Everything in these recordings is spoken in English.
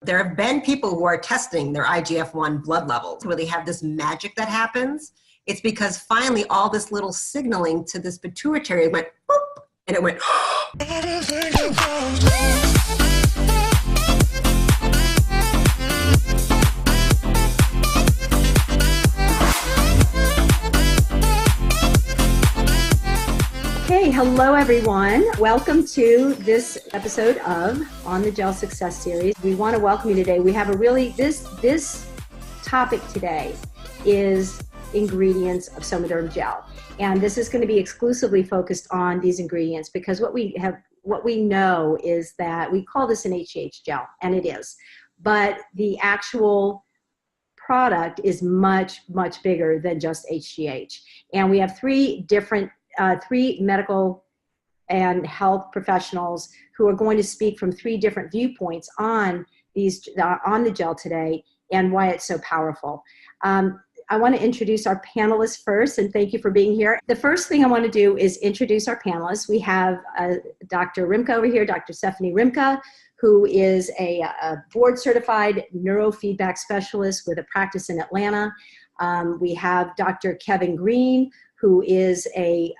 There have been people who are testing their IGF-1 blood levels where they have this magic that happens. It's because finally all this little signaling to this pituitary went boop, and it went Hey, hello everyone. Welcome to this episode of On the Gel Success Series. We want to welcome you today. We have a really, this topic today is ingredients of Somaderm gel. And this is going to be exclusively focused on these ingredients because what we know is that we call this an HGH gel, and it is. But the actual product is much, much bigger than just HGH. And we have three medical and health professionals who are going to speak from three different viewpoints on the gel today and why it's so powerful. I want to introduce our panelists first, and thank you for being here. The first thing I want to do is introduce our panelists. We have Dr. Rimka over here, Dr. Stephanie Rimka, who is a board-certified neurofeedback specialist with a practice in Atlanta. We have Dr. Kevin Green, who is an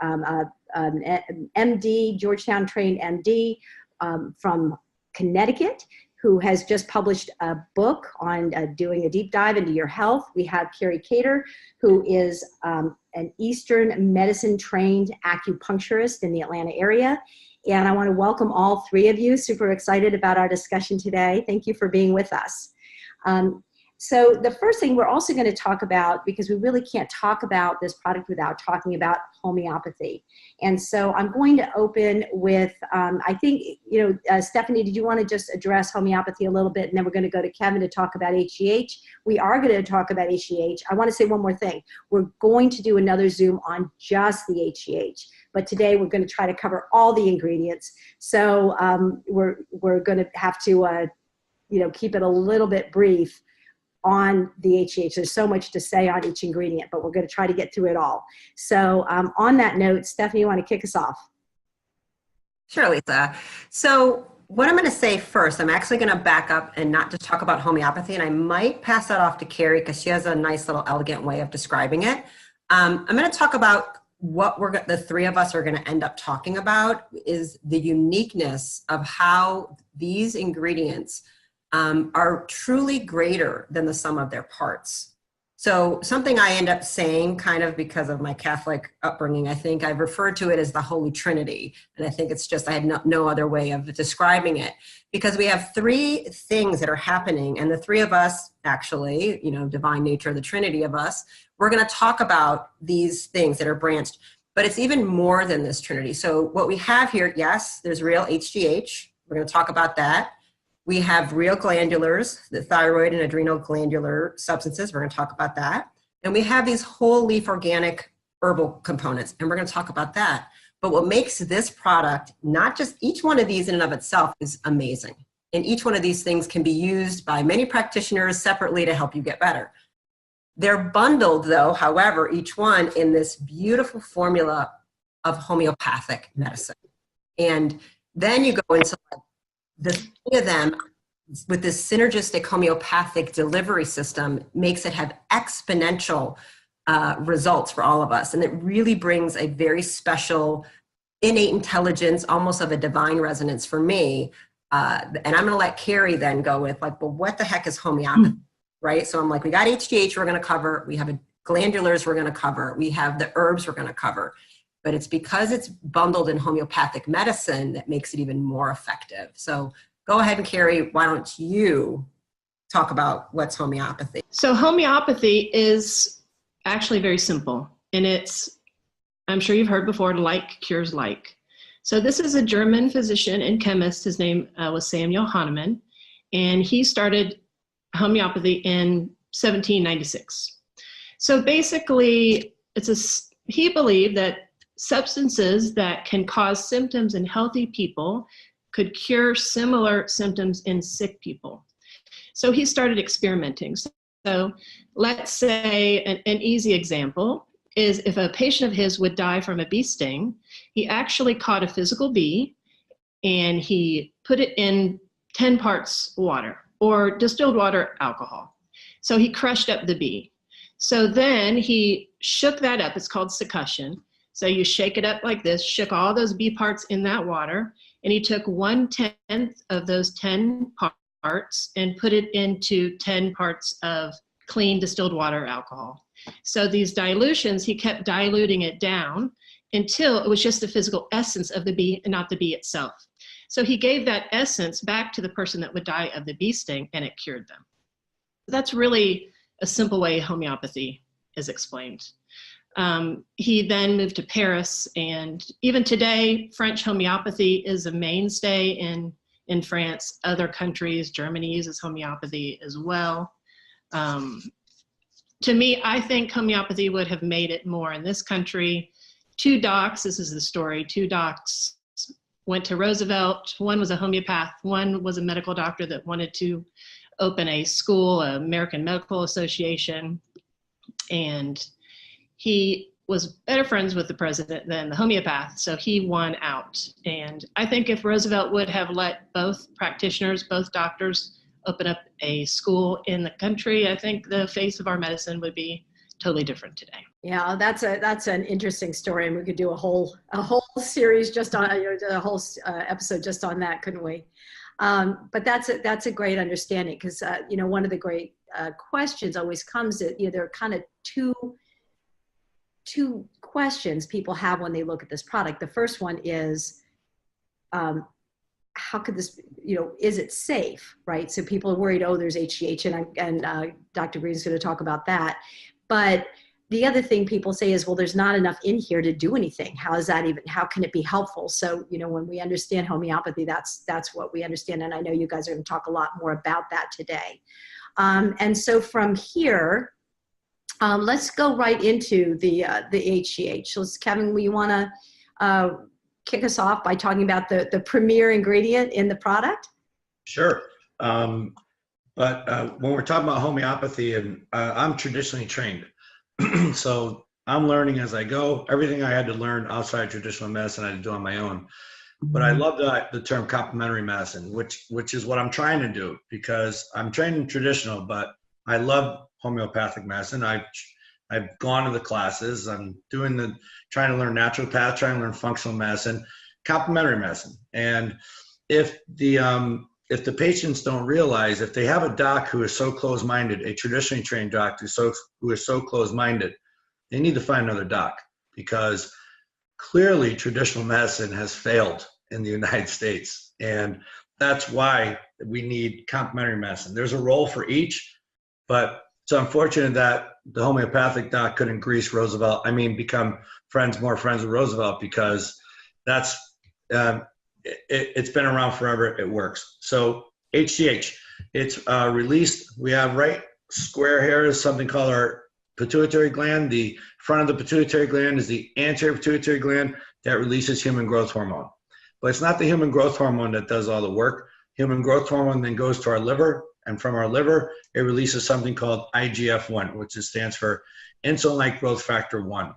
MD, Georgetown-trained MD from Connecticut, who has just published a book on doing a deep dive into your health. We have Carrie Cater, who is an Eastern medicine-trained acupuncturist in the Atlanta area. And I want to welcome all three of you. Super excited about our discussion today. Thank you for being with us. So the first thing we're also going to talk about, because we really can't talk about this product without talking about homeopathy. And so I'm going to open with, I think, Stephanie, did you want to just address homeopathy a little bit? And then we're going to go to Kevin to talk about HGH. We are going to talk about HGH. I want to say one more thing. We're going to do another Zoom on just the HGH. But today we're going to try to cover all the ingredients. So we're going to have to, keep it a little bit brief on the HGH. There's so much to say on each ingredient, but we're going to try to get through it all. So on that note, Stephanie, you want to kick us off? Sure, Lisa. So what I'm going to say first, I'm actually going to back up and not just talk about homeopathy, and I might pass that off to Carrie because she has a nice little elegant way of describing it. I'm going to talk about what the three of us are going to end up talking about is the uniqueness of how these ingredients are truly greater than the sum of their parts. So something I end up saying kind of because of my Catholic upbringing, I think I've referred to it as the Holy Trinity. And I think it's just, I had no other way of describing it because we have three things that are happening. And the three of us actually, divine nature, the Trinity of us, we're going to talk about these things that are branched, but it's even more than this Trinity. So what we have here, yes, there's real HGH. We're going to talk about that. We have real glandulars, the thyroid and adrenal glandular substances. We're going to talk about that. And we have these whole leaf organic herbal components, and we're going to talk about that. But what makes this product, not just each one of these in and of itself is amazing. And each one of these things can be used by many practitioners separately to help you get better. They're bundled though, however, each one in this beautiful formula of homeopathic medicine. And then you go into the three of them with this synergistic homeopathic delivery system makes it have exponential results for all of us. And it really brings a very special innate intelligence, almost of a divine resonance for me. And I'm going to let Carrie then go with well, what the heck is homeopathy, right? So I'm like, we got HGH we're going to cover. We have glandulars we're going to cover. We have the herbs we're going to cover. But it's because it's bundled in homeopathic medicine that makes it even more effective. So go ahead and Carrie, why don't you talk about what's homeopathy? So homeopathy is actually very simple. And I'm sure you've heard before, like cures like. So this is a German physician and chemist. His name was Samuel Hahnemann. And he started homeopathy in 1796. So basically, he believed that substances that can cause symptoms in healthy people could cure similar symptoms in sick people. So he started experimenting. So let's say an easy example is if a patient of his would die from a bee sting, he actually caught a physical bee and he put it in 10 parts water. or distilled water alcohol. So he crushed up the bee. So then he shook that up. It's called succussion. So you shake it up like this, shook all those bee parts in that water, and he took 1/10 of those 10 parts and put it into 10 parts of clean distilled water alcohol. So these dilutions, he kept diluting it down until it was just the physical essence of the bee and not the bee itself. So he gave that essence back to the person that would die of the bee sting, and it cured them. That's really a simple way homeopathy is explained. He then moved to Paris, and even today, French homeopathy is a mainstay in France. Other countries, Germany uses homeopathy as well. To me, I think homeopathy would have made it more in this country. Two docs, this is the story, two docs went to Roosevelt. One was a homeopath, one was a medical doctor that wanted to open a school, American Medical Association, and he was better friends with the president than the homeopath, so he won out. And I think if Roosevelt would have let both practitioners, both doctors, open up a school in the country, I think the face of our medicine would be totally different today. Yeah, that's an interesting story, and we could do a whole series just on a whole episode just on that, couldn't we? But that's a great understanding, because one of the great questions always comes that there are kind of two questions people have when they look at this product. The first one is, how could this, is it safe, right? So people are worried, oh, there's HGH, and Dr. Green's going to talk about that. But the other thing people say is, well, there's not enough in here to do anything. How can it be helpful? So, when we understand homeopathy, that's what we understand. And I know you guys are going to talk a lot more about that today. And so from here, let's go right into the HGH. So Kevin, you want to kick us off by talking about the premier ingredient in the product? Sure. But when we're talking about homeopathy, and I'm traditionally trained, so I'm learning as I go. Everything I had to learn outside traditional medicine, I had to do on my own. But I love the term complementary medicine, which is what I'm trying to do, because I'm trained in traditional, but I love homeopathic medicine. I've gone to the classes. I'm trying to learn naturopath, trying to learn functional medicine, complementary medicine. And if the patients don't realize, if they have a doc who is so close-minded, a traditionally trained doc who is so close-minded, they need to find another doc, because clearly traditional medicine has failed in the United States. And that's why we need complementary medicine. There's a role for each, but it's unfortunate that the homeopathic doc couldn't grease Roosevelt. Become more friends with Roosevelt, because that's, it's been around forever. It works. So HGH, it's released. We have right square here is something called our pituitary gland. The front of the pituitary gland is the anterior pituitary gland that releases human growth hormone. But it's not the human growth hormone that does all the work. Human growth hormone then goes to our liver, and from our liver, it releases something called IGF-1, which stands for insulin-like growth factor 1.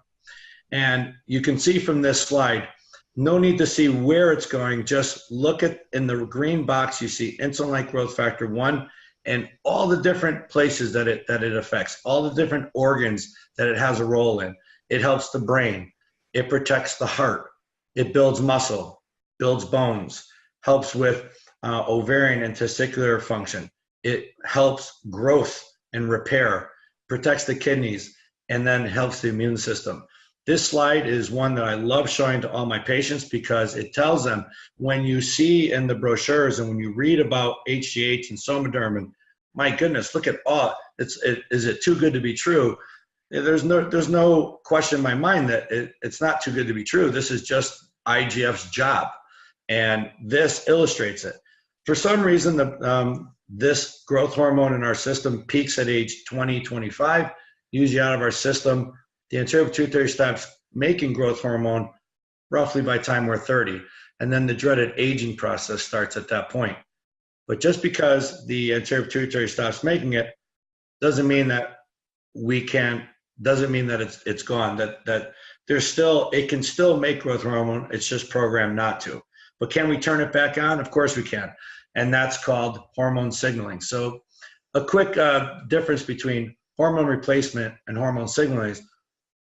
And you can see from this slide, no need to see where it's going. Just look in the green box, you see insulin-like growth factor 1 and all the different places that it affects, all the different organs that it has a role in. It helps the brain. It protects the heart. It builds muscle, builds bones, helps with ovarian and testicular function. It helps growth and repair, protects the kidneys, and then helps the immune system. This slide is one that I love showing to all my patients, because it tells them, when you see in the brochures and when you read about HGH and Somaderm, and my goodness, look at all, is it too good to be true? There's no question in my mind that it's not too good to be true. This is just IGF's job, and this illustrates it. For some reason, this growth hormone in our system peaks at age 20, 25, usually out of our system. The anterior pituitary stops making growth hormone roughly by time we're 30. And then the dreaded aging process starts at that point. But just because the anterior pituitary stops making it doesn't mean that it's gone, that it can still make growth hormone. It's just programmed not to. But can we turn it back on? Of course we can. and that's called hormone signaling. So a quick difference between hormone replacement and hormone signaling is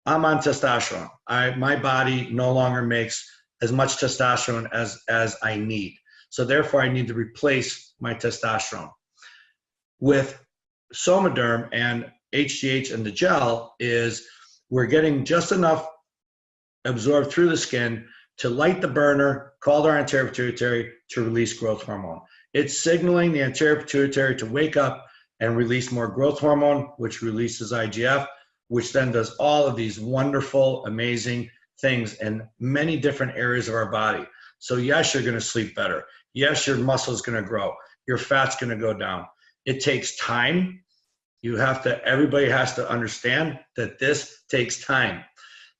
I'm on testosterone. My body no longer makes as much testosterone as I need. So therefore I need to replace my testosterone. With Somaderm and HGH and the gel is we're getting just enough absorbed through the skin to light the burner called our anterior pituitary to release growth hormone. It's signaling the anterior pituitary to wake up and release more growth hormone, which releases IGF, which then does all of these wonderful, amazing things in many different areas of our body. So yes, you're going to sleep better. Yes, your muscle is going to grow. Your fat's going to go down. It takes time. Everybody has to understand that this takes time.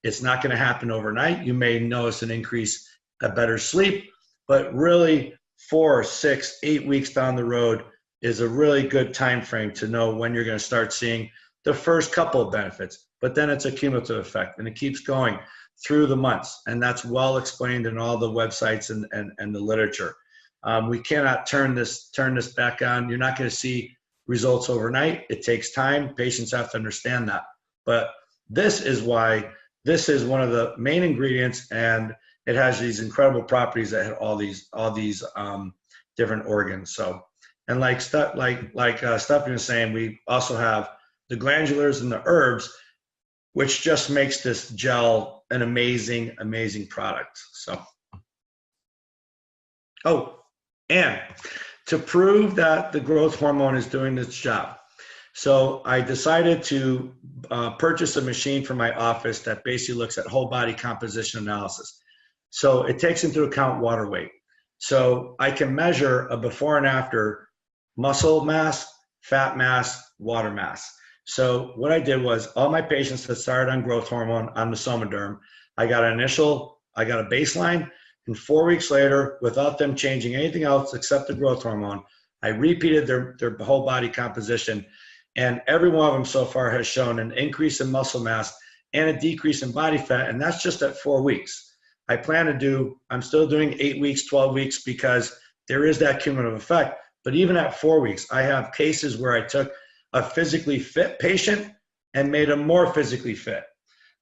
It's not going to happen overnight. You may notice an increase, a better sleep, but really 4, 6, 8 weeks down the road is a really good time frame to know when you're going to start seeing the first couple of benefits. But then it's a cumulative effect, and it keeps going through the months, and that's well explained in all the websites and the literature. We cannot turn this back on. You're not going to see results overnight. It takes time. Patients have to understand that. But this is why this is one of the main ingredients, and it has these incredible properties that hit all these different organs. So, and like Stephanie was saying, we also have the glandulars and the herbs, which just makes this gel an amazing, amazing product. So, and to prove that the growth hormone is doing its job, so I decided to purchase a machine for my office that basically looks at whole body composition analysis. So it takes into account water weight. So I can measure a before and after muscle mass, fat mass, water mass. So what I did was all my patients that started on growth hormone on the Somaderm, I got a baseline, and 4 weeks later, without them changing anything else except the growth hormone, I repeated their whole body composition. And every one of them so far has shown an increase in muscle mass and a decrease in body fat, and that's just at 4 weeks. I'm still doing 8 weeks, 12 weeks, because there is that cumulative effect. But even at 4 weeks, I have cases where I took a physically fit patient and made him more physically fit.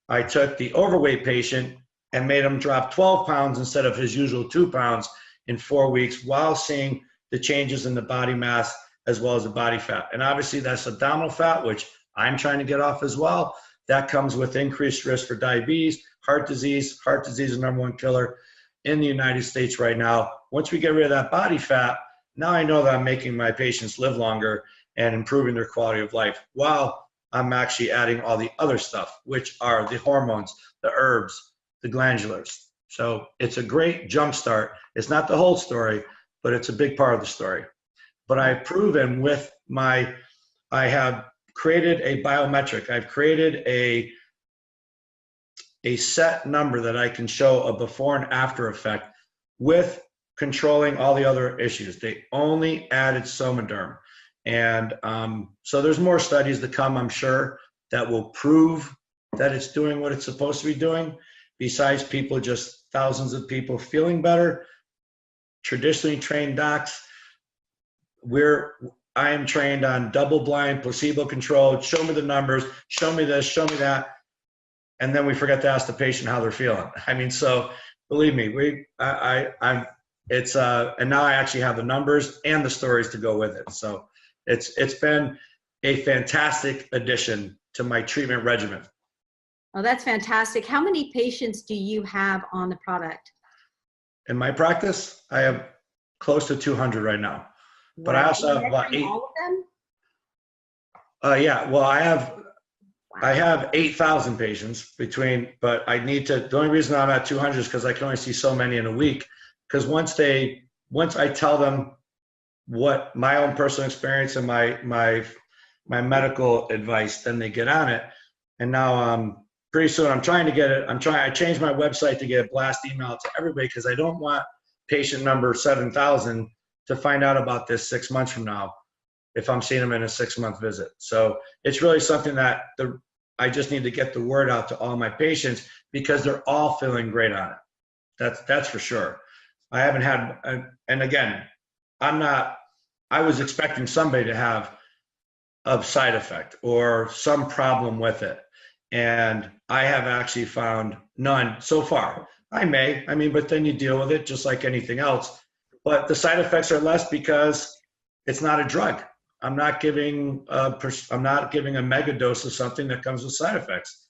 I took the overweight patient and made him drop 12 pounds instead of his usual 2 pounds in 4 weeks, while seeing the changes in the body mass as well as the body fat. And obviously that's abdominal fat, which I'm trying to get off as well. That comes with increased risk for diabetes, heart disease. Heart disease is the #1 killer in the United States right now. Once we get rid of that body fat, now I know that I'm making my patients live longer and improving their quality of life, while I'm actually adding all the other stuff, which are the hormones, the herbs, the glandulars. So it's a great jump start. It's not the whole story, but it's a big part of the story. But I've proven I have created a biometric. I've created a set number that I can show a before and after effect with controlling all the other issues. They only added Somaderm. And so there's more studies to come, I'm sure, that will prove that it's doing what it's supposed to be doing, besides thousands of people feeling better. Traditionally trained docs, I am trained on double-blind, placebo-controlled, show me the numbers, show me this, show me that, and then we forget to ask the patient how they're feeling. I mean, so believe me, and now I actually have the numbers and the stories to go with it. So it's been a fantastic addition to my treatment regimen. Oh, that's fantastic. How many patients do you have on the product? In my practice, I have close to 200 right now. But I also have about 8. All of them? Yeah, well, I have 8,000 patients but I need to, the only reason I'm at 200 is because I can only see so many in a week. Because once I tell them what my own personal experience and my medical advice, then they get on it. And now pretty soon I changed my website to get a blast email to everybody, because I don't want patient number 7,000 to find out about this 6 months from now if I'm seeing them in a 6-month visit. So it's really something that I just need to get the word out to all my patients, because they're all feeling great on it. That's for sure. I haven't had, and again, I was expecting somebody to have a side effect or some problem with it. And I have actually found none so far. I mean, but then you deal with it just like anything else. But the side effects are less because it's not a drug. I'm not giving a mega dose of something that comes with side effects.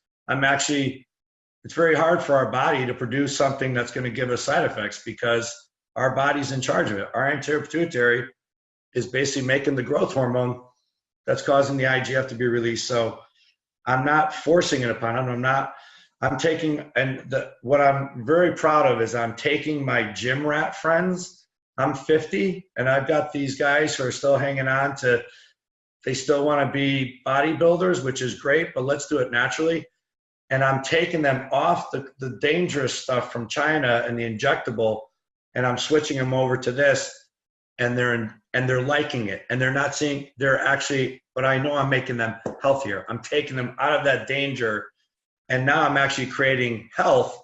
It's very hard for our body to produce something that's going to give us side effects because our body's in charge of it. Our anterior pituitary is basically making the growth hormone that's causing the IGF to be released. So I'm not forcing it upon them. What I'm very proud of is I'm taking my gym rat friends. I'm 50 and I've got these guys who are still hanging on to, they still want to be bodybuilders, which is great, but let's do it naturally. And I'm taking them off the dangerous stuff from China and the injectable, and I'm switching them over to this, and they're liking it. And they're actually, but I know I'm making them healthier. I'm taking them out of that danger, and now I'm actually creating health,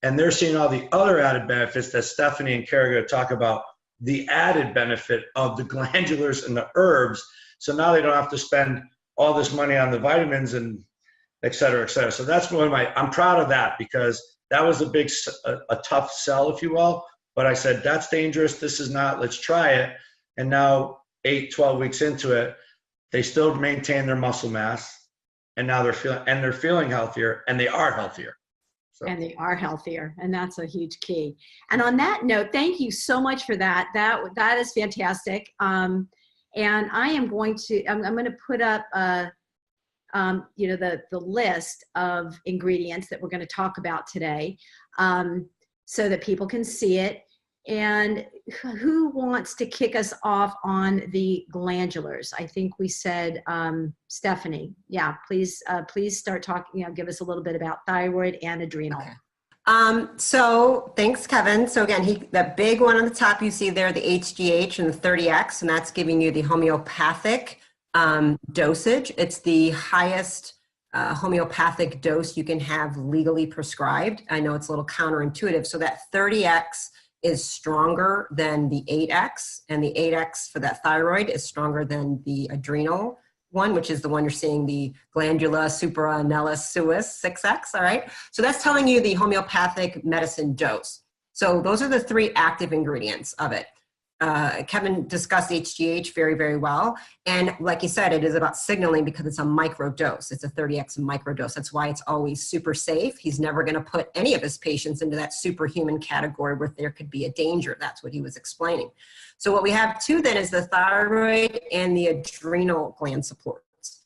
and they're seeing all the other added benefits that Stephanie and Carrie are going to talk about, the added benefit of the glandulars and the herbs. So now they don't have to spend all this money on the vitamins and et cetera, et cetera. So that's I'm proud of that because that was a tough sell, if you will. But I said, that's dangerous. This is not, let's try it. And now 12 weeks into it, they still maintain their muscle mass. And now they're feeling healthier, and they are healthier. So. And they are healthier. And that's a huge key. And on that note, thank you so much for that. That is fantastic. And I am going to, I'm going to put up, the list of ingredients that we're going to talk about today, so that people can see it. And who wants to kick us off on the glandulars? I think we said Stephanie. Yeah, please start talking. Give us a little bit about thyroid and adrenal. Okay. So thanks, Kevin. So again, that big one on the top you see there, the HGH and the 30X, and that's giving you the homeopathic dosage. It's the highest homeopathic dose you can have legally prescribed. I know it's a little counterintuitive. So that 30X is stronger than the 8X, and the 8X for that thyroid is stronger than the adrenal one, which is the one you're seeing, the glandula supraanellus suis 6X, all right? So that's telling you the homeopathic medicine dose. So those are the 3 active ingredients of it. Kevin discussed HGH very, very well. And like you said, it is about signaling because it's a micro dose. It's a 30X micro dose. That's why it's always super safe. He's never going to put any of his patients into that superhuman category where there could be a danger. That's what he was explaining. So what we have too then is the thyroid and the adrenal gland supports.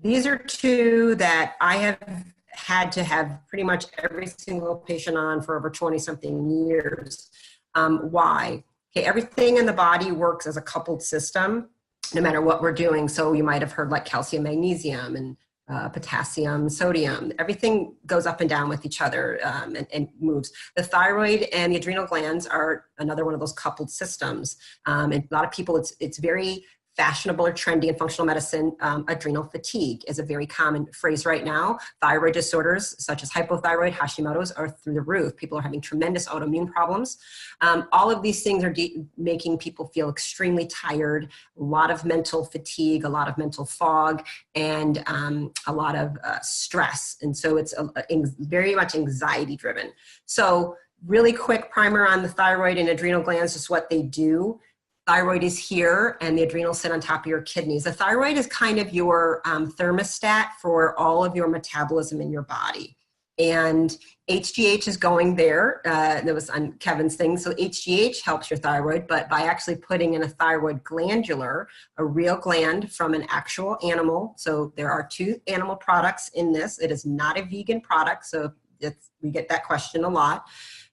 These are 2 that I have had to have pretty much every single patient on for over 20 something years. Why? Okay, everything in the body works as a coupled system, no matter what we're doing. So you might have heard like calcium, magnesium, and potassium, sodium. Everything goes up and down with each other and moves. The thyroid and the adrenal glands are another one of those coupled systems. And a lot of people, it's very fashionable or trendy in functional medicine. Adrenal fatigue is a very common phrase right now. Thyroid disorders such as hypothyroid, Hashimoto's are through the roof. People are having tremendous autoimmune problems. All of these things are making people feel extremely tired, a lot of mental fatigue, a lot of mental fog, and a lot of stress. And so it's very much anxiety driven. So really quick primer on the thyroid and adrenal glands, just what they do. Thyroid is here and the adrenals sit on top of your kidneys. The thyroid is kind of your thermostat for all of your metabolism in your body. And HGH is going there. That was on Kevin's thing. So HGH helps your thyroid, but by actually putting in a thyroid glandular, a real gland from an actual animal. So there are 2 animal products in this. It is not a vegan product. So we get that question a lot.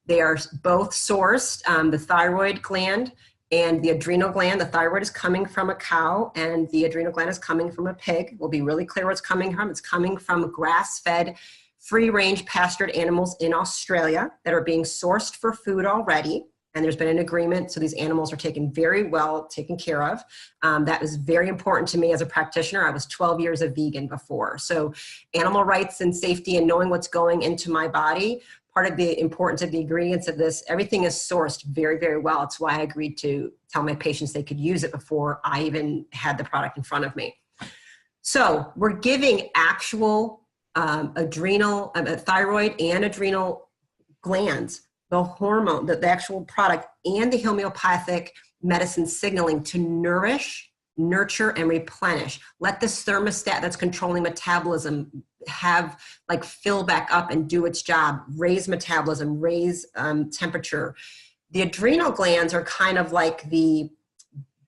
They are both sourced, the thyroid gland and the adrenal gland. The thyroid is coming from a cow and the adrenal gland is coming from a pig. We'll be really clear where it's coming from. It's coming from grass-fed, free-range pastured animals in Australia that are being sourced for food already. And there's been an agreement, so these animals are very well taken care of. That was very important to me as a practitioner. I was 12 years a vegan before. So animal rights and safety and knowing what's going into my body, part of the importance of the ingredients of this, everything is sourced very, very well. It's why I agreed to tell my patients they could use it before I even had the product in front of me. So we're giving actual adrenal, thyroid and adrenal glands, the hormone, the actual product, and the homeopathic medicine signaling to nourish, nurture, and replenish. Let this thermostat that's controlling metabolism fill back up and do its job, raise metabolism, raise temperature. The adrenal glands are kind of like the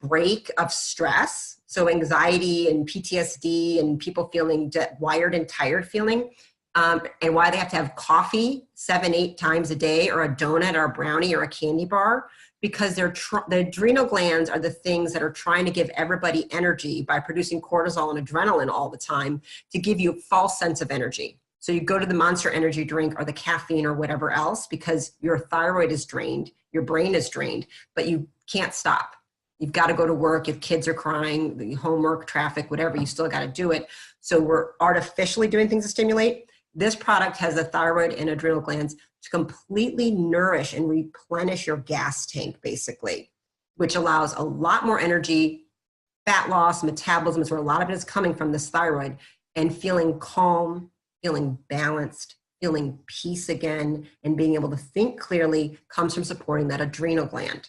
break of stress. So anxiety and PTSD and people feeling wired and tired feeling, and why they have to have coffee 7-8 times a day, or a donut or a brownie or a candy bar, because the adrenal glands are the things that are trying to give everybody energy by producing cortisol and adrenaline all the time to give you a false sense of energy. So you go to the Monster Energy drink or the caffeine or whatever else because your thyroid is drained, your brain is drained, but you can't stop. You've got to go to work. If kids are crying, the homework, traffic, whatever, you still got to do it. So we're artificially doing things to stimulate. This product has the thyroid and adrenal glands to completely nourish and replenish your gas tank, basically, which allows a lot more energy, fat loss, metabolism is where a lot of it is coming from, this thyroid, and feeling calm, feeling balanced, feeling peace again, and being able to think clearly comes from supporting that adrenal gland.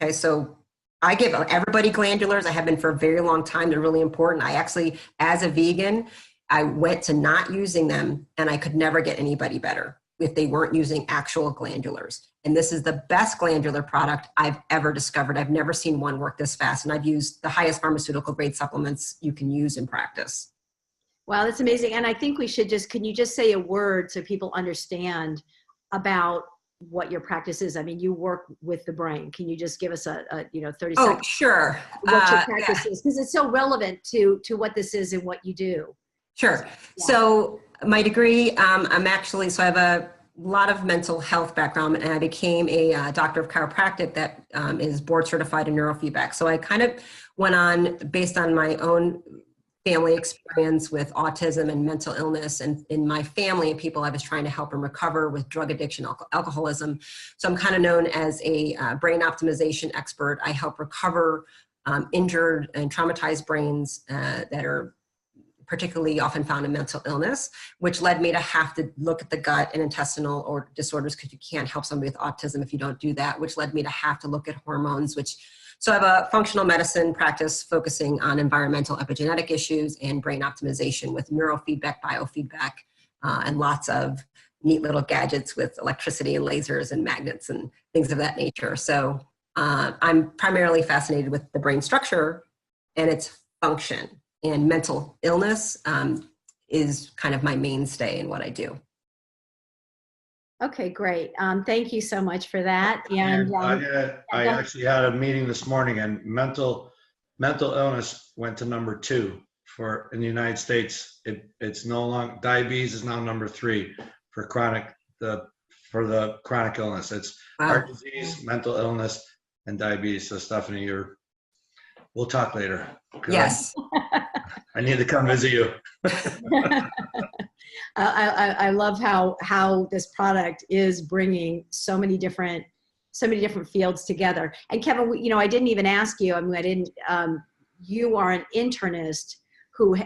Okay, so I give everybody glandulars. I have been for a very long time. They're really important. I actually, as a vegan, I went to not using them, and I could never get anybody better if they weren't using actual glandulars. And this is the best glandular product I've ever discovered. I've never seen one work this fast, and I've used the highest pharmaceutical grade supplements you can use in practice. Wow, that's amazing. And I think we should can you just say a word so people understand about what your practice is? I mean, you work with the brain. Can you just give us a 30 seconds? Oh, sure. What your practice is, because it's so relevant to what this is and what you do. Sure. Yeah. So my degree, I have a lot of mental health background, and I became a doctor of chiropractic that is board certified in neurofeedback. So I kind of went on based on my own family experience with autism and mental illness, and in my family and people I was trying to help them recover with drug addiction, alcoholism. So I'm kind of known as a brain optimization expert. I help recover injured and traumatized brains that are particularly often found in mental illness, which led me to have to look at the gut and intestinal or disorders, because you can't help somebody with autism if you don't do that, which led me to have to look at hormones, so I have a functional medicine practice focusing on environmental epigenetic issues and brain optimization with neurofeedback, biofeedback, and lots of neat little gadgets with electricity and lasers and magnets and things of that nature. So I'm primarily fascinated with the brain structure and its function, and mental illness is kind of my mainstay in what I do. Okay, great. Thank you so much for that. And I actually had a meeting this morning, and mental illness went to number 2 in the United States. It's no longer, diabetes is now number 3 for the chronic illness. It's heart disease, mental illness, and diabetes. So Stephanie, we'll talk later. Yes. I need to come visit you. I love how this product is bringing so many different fields together. And Kevin, I didn't even ask you. I mean, you are an internist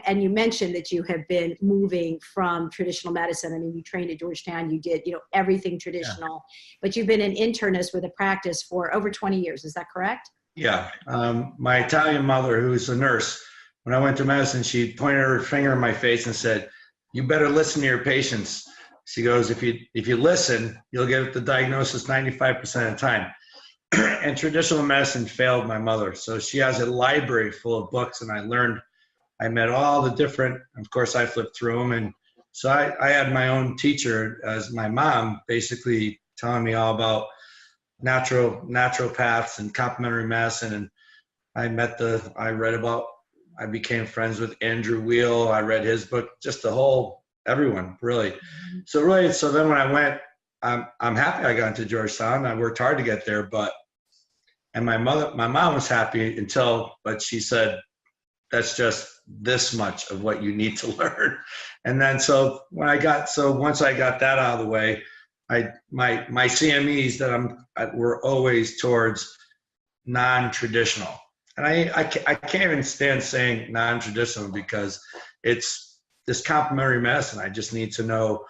and you mentioned that you have been moving from traditional medicine. I mean, you trained at Georgetown. You did, everything traditional, but you've been an internist with a practice for over 20 years. Is that correct? Yeah. My Italian mother, who's a nurse, when I went to medicine, she pointed her finger in my face and said, "You better listen to your patients." She goes, if you listen, you'll get the diagnosis 95% of the time. And traditional medicine failed my mother. So she has a library full of books, and I met all the different, of course I flipped through them. And so I had my own teacher as my mom, basically telling me all about naturopaths and complementary medicine. And I became friends with Andrew Weil. I read his book, just everyone really. So then when I went, I'm happy I got into Georgetown. I worked hard to get there, and my mom was happy but she said, that's just this much of what you need to learn. And then once I got that out of the way, my CMEs were always towards non-traditional. And I can't even stand saying non-traditional because it's this complementary medicine. I just need to know,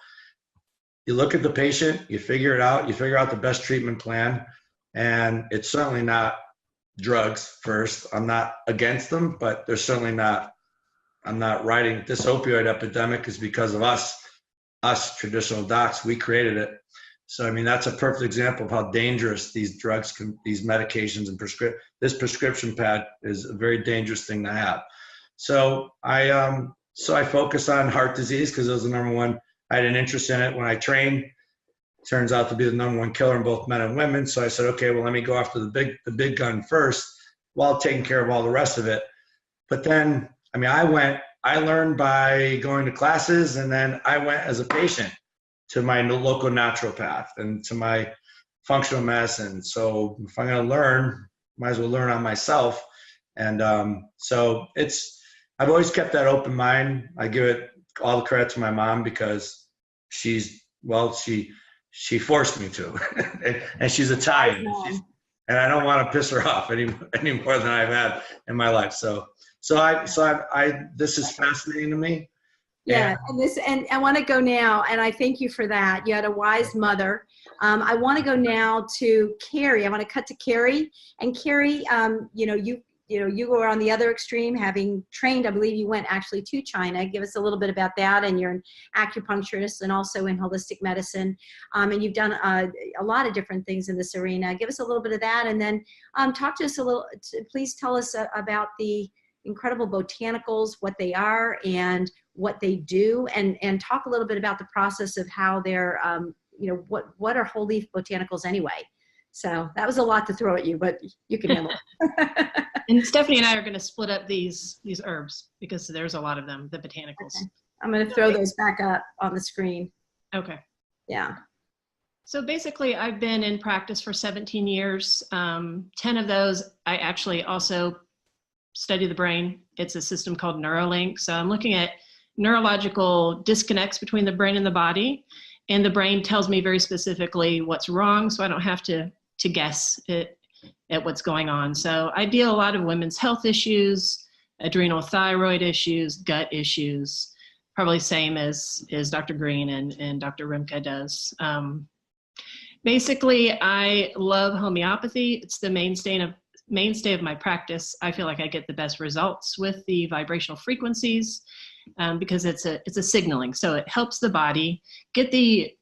you look at the patient, you figure it out, you figure out the best treatment plan, and it's certainly not drugs first. I'm not against them, but they're certainly not, I'm not writing this opioid epidemic is because of us traditional docs, we created it. So, I mean, that's a perfect example of how dangerous these drugs these medications and this prescription pad is a very dangerous thing to have. So I focus on heart disease because it was the number one. I had an interest in it when I trained. Turns out to be the number one killer in both men and women. So I said, okay, well, let me go after the big gun first while taking care of all the rest of it. But then, I mean, I learned by going to classes, and then I went as a patient to my local naturopath and to my functional medicine. So if I'm going to learn, might as well learn on myself. And so I've always kept that open mind. I give it all the credit to my mom because she forced me to, and she's Italian, and I don't want to piss her off any more than I've had in my life. So this is fascinating to me. Yeah, and I want to go now, and I thank you for that. You had a wise mother. I want to go now to Carrie. I want to cut to Carrie, and Carrie, you were on the other extreme, having trained. I believe you went actually to China. Give us a little bit about that, and you're an acupuncturist and also in holistic medicine, and you've done a lot of different things in this arena. Give us a little bit of that, and then talk to us a little. Please tell us about the incredible botanicals, what they are and what they do, and talk a little bit about the process of how they're, what are whole leaf botanicals anyway? So that was a lot to throw at you, but you can handle it. And Stephanie and I are going to split up these herbs because there's a lot of them, the botanicals. Okay. I'm going to throw those back up on the screen. Okay. Yeah. So basically, I've been in practice for 17 years. 10 of those, I actually also study the brain. It's a system called Neuralink. So I'm looking at neurological disconnects between the brain and the body. And the brain tells me very specifically what's wrong, so I don't have to guess at what's going on. So I deal a lot of women's health issues, adrenal thyroid issues, gut issues, probably same as Dr. Green and Dr. Rimka does. Basically, I love homeopathy. It's the mainstay of my practice. I feel like I get the best results with the vibrational frequencies because it's a signaling. So it helps the body get the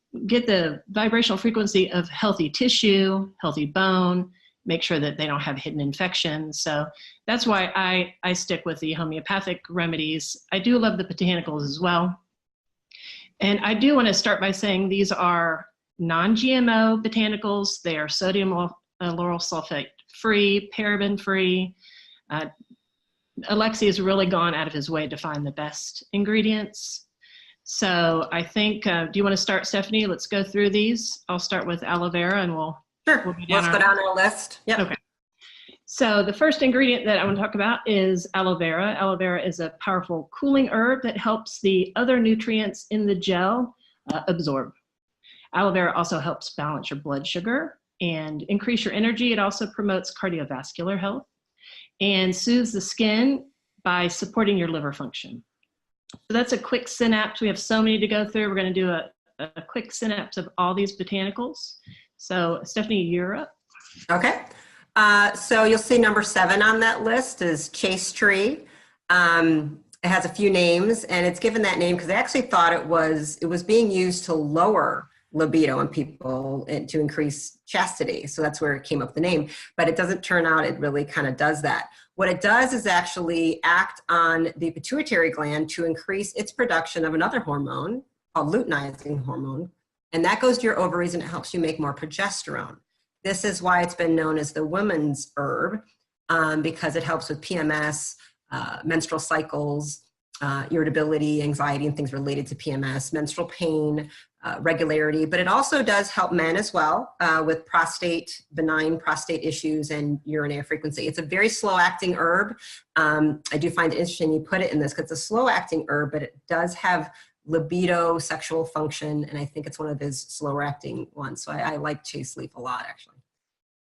vibrational frequency of healthy tissue, healthy bone, make sure that they don't have hidden infections. So that's why I stick with the homeopathic remedies. I do love the botanicals as well. And I do want to start by saying these are non-GMO botanicals. They are sodium lauryl sulfate free, paraben free. Alexi has really gone out of his way to find the best ingredients. So I think, do you want to start, Stephanie? Let's go through these. I'll start with aloe vera and we'll Sure. Let's go down our list. Yep. Okay. So the first ingredient that I want to talk about is aloe vera. Aloe vera is a powerful cooling herb that helps the other nutrients in the gel absorb. Aloe vera also helps balance your blood sugar and increase your energy. It also promotes cardiovascular health and soothes the skin by supporting your liver function. So that's a quick synapse. We have so many to go through. We're going to do a quick synapse of all these botanicals. So Stephanie, you're up. Okay. So you'll see number 7 on that list is chase tree. It has a few names, and it's given that name because they actually thought it was being used to lower libido in people and to increase chastity. So that's where it came up with the name, but it doesn't turn out it really kind of does that. What it does is actually act on the pituitary gland to increase its production of another hormone called luteinizing hormone. And that goes to your ovaries and it helps you make more progesterone. This is why it's been known as the woman's herb, because it helps with PMS, menstrual cycles, irritability, anxiety, and things related to PMS, menstrual pain, regularity, but it also does help men as well with benign prostate issues and urinary frequency. It's a very slow acting herb. I do find it interesting you put it in this because it's a slow acting herb, but it does have libido, sexual function, and I think it's one of his slower acting ones. So I like Chase Leaf a lot, actually.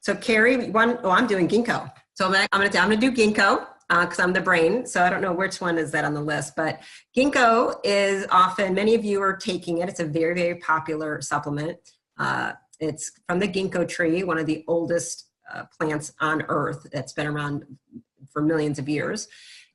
So Carrie, I'm doing ginkgo. So I'm gonna do ginkgo because I'm the brain. So I don't know which one is that on the list, but ginkgo is often, many of you are taking it. It's a very, very popular supplement. It's from the ginkgo tree, one of the oldest plants on earth that's been around for millions of years.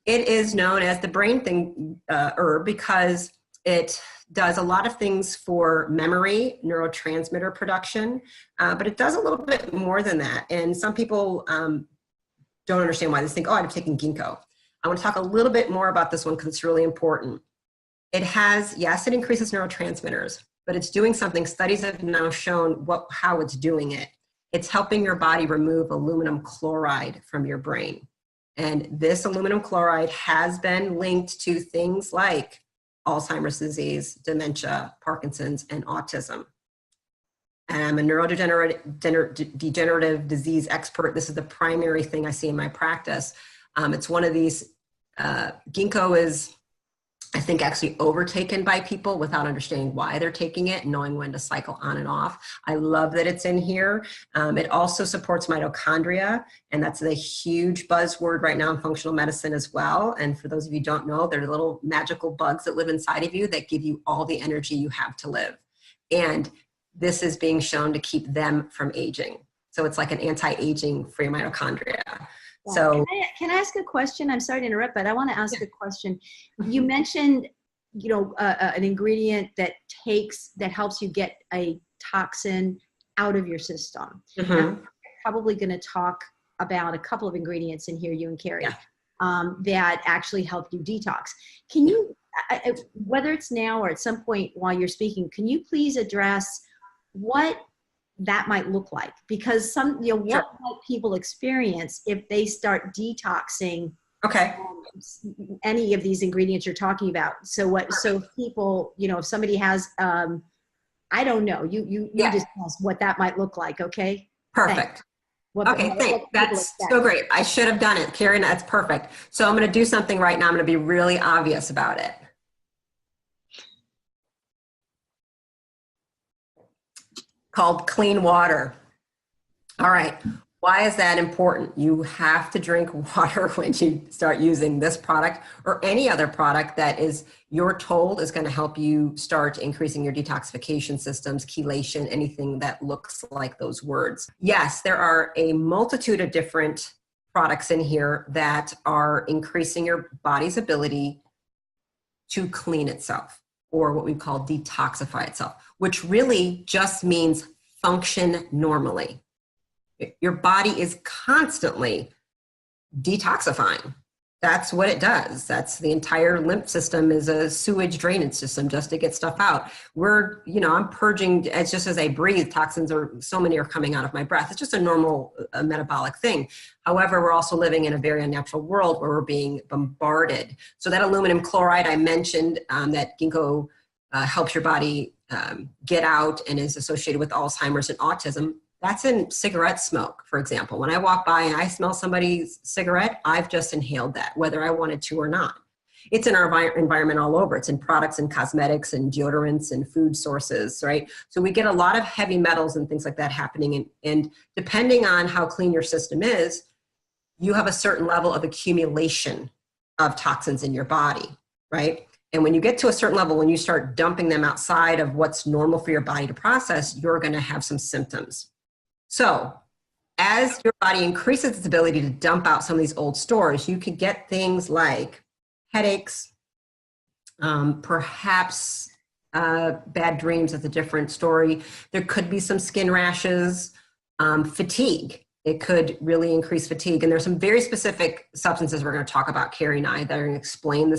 It is known as the brain thing herb because it does a lot of things for memory, neurotransmitter production, but it does a little bit more than that. And some people don't understand why. They think, oh, I'm taking ginkgo. I want to talk a little bit more about this one because it's really important. It has, yes, it increases neurotransmitters, but it's doing something. Studies have now shown how it's doing it. It's helping your body remove aluminum chloride from your brain. And this aluminum chloride has been linked to things like Alzheimer's disease, dementia, Parkinson's, and autism. And I'm a neurodegenerative disease expert. This is the primary thing I see in my practice. It's one of these, ginkgo is, I think, actually overtaken by people without understanding why they're taking it and knowing when to cycle on and off. I love that it's in here. It also supports mitochondria, and that's a huge buzzword right now in functional medicine as well. And for those of you who don't know, they're little magical bugs that live inside of you that give you all the energy you have to live. And this is being shown to keep them from aging. So it's like an anti-aging for your mitochondria. Yeah. So can I ask a question? I'm sorry to interrupt, but I want to ask a question. You mentioned, an ingredient that helps you get a toxin out of your system. Mm-hmm. I'm probably going to talk about a couple of ingredients in here, you and Carrie, that actually help you detox. Can you, whether it's now or at some point while you're speaking, can you please address what that might look like? Because what might people experience if they start detoxing any of these ingredients you're talking about? So people, if somebody has, I don't know, you discuss what that might look like. Okay. Perfect. Thanks. That's so great. I should have done it, Carrie. That's perfect. So I'm going to do something right now. I'm going to be really obvious about it. Called clean water. All right. Why is that important? You have to drink water when you start using this product or any other product that you're told is going to help you start increasing your detoxification systems, chelation, anything that looks like those words. Yes, there are a multitude of different products in here that are increasing your body's ability to clean itself, or what we call detoxify itself, which really just means function normally. Your body is constantly detoxifying. That's what it does. That's the entire lymph system is a sewage drainage system just to get stuff out. I'm purging, it's just as I breathe, toxins so many are coming out of my breath. It's just a normal metabolic thing. However, we're also living in a very unnatural world where we're being bombarded. So that aluminum chloride I mentioned, that ginkgo helps your body get out and is associated with Alzheimer's and autism. That's in cigarette smoke, for example. When I walk by and I smell somebody's cigarette, I've just inhaled that, whether I wanted to or not. It's in our environment all over. It's in products and cosmetics and deodorants and food sources, right? So we get a lot of heavy metals and things like that happening. And depending on how clean your system is, you have a certain level of accumulation of toxins in your body, right? And when you get to a certain level, when you start dumping them outside of what's normal for your body to process, you're going to have some symptoms. So as your body increases its ability to dump out some of these old stores, you could get things like headaches, perhaps bad dreams. That's a different story. There could be some skin rashes, fatigue. It could really increase fatigue. And there's some very specific substances we're going to talk about, Carrie and I, that are going to explain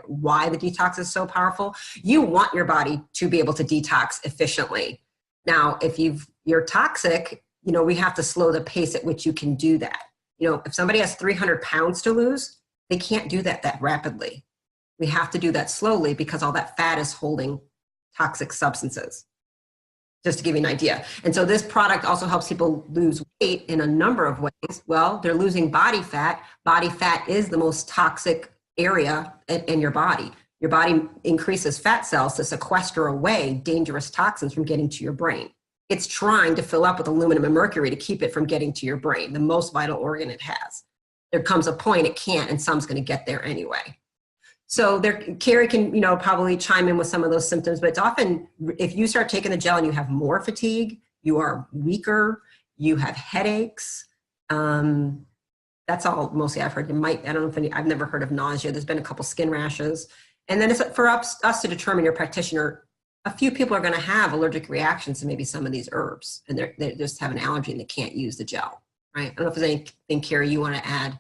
why the detox is so powerful. You want your body to be able to detox efficiently. Now, if you're toxic, we have to slow the pace at which you can do that. If somebody has 300 pounds to lose, they can't do that rapidly. We have to do that slowly because all that fat is holding toxic substances, just to give you an idea. And so this product also helps people lose weight in a number of ways. Well, they're losing body fat. Body fat is the most toxic area in your body. Your body increases fat cells to sequester away dangerous toxins from getting to your brain. It's trying to fill up with aluminum and mercury to keep it from getting to your brain, the most vital organ it has. There comes a point it can't, and some's going to get there anyway. So Carrie can, probably chime in with some of those symptoms, but it's often, if you start taking the gel and you have more fatigue, you are weaker, you have headaches. That's all mostly I've heard. I've never heard of nausea. There's been a couple skin rashes. And then it's for us to determine, your practitioner, a few people are going to have allergic reactions to maybe some of these herbs, and they just have an allergy and they can't use the gel, right? I don't know if there's anything, Carrie, you want to add.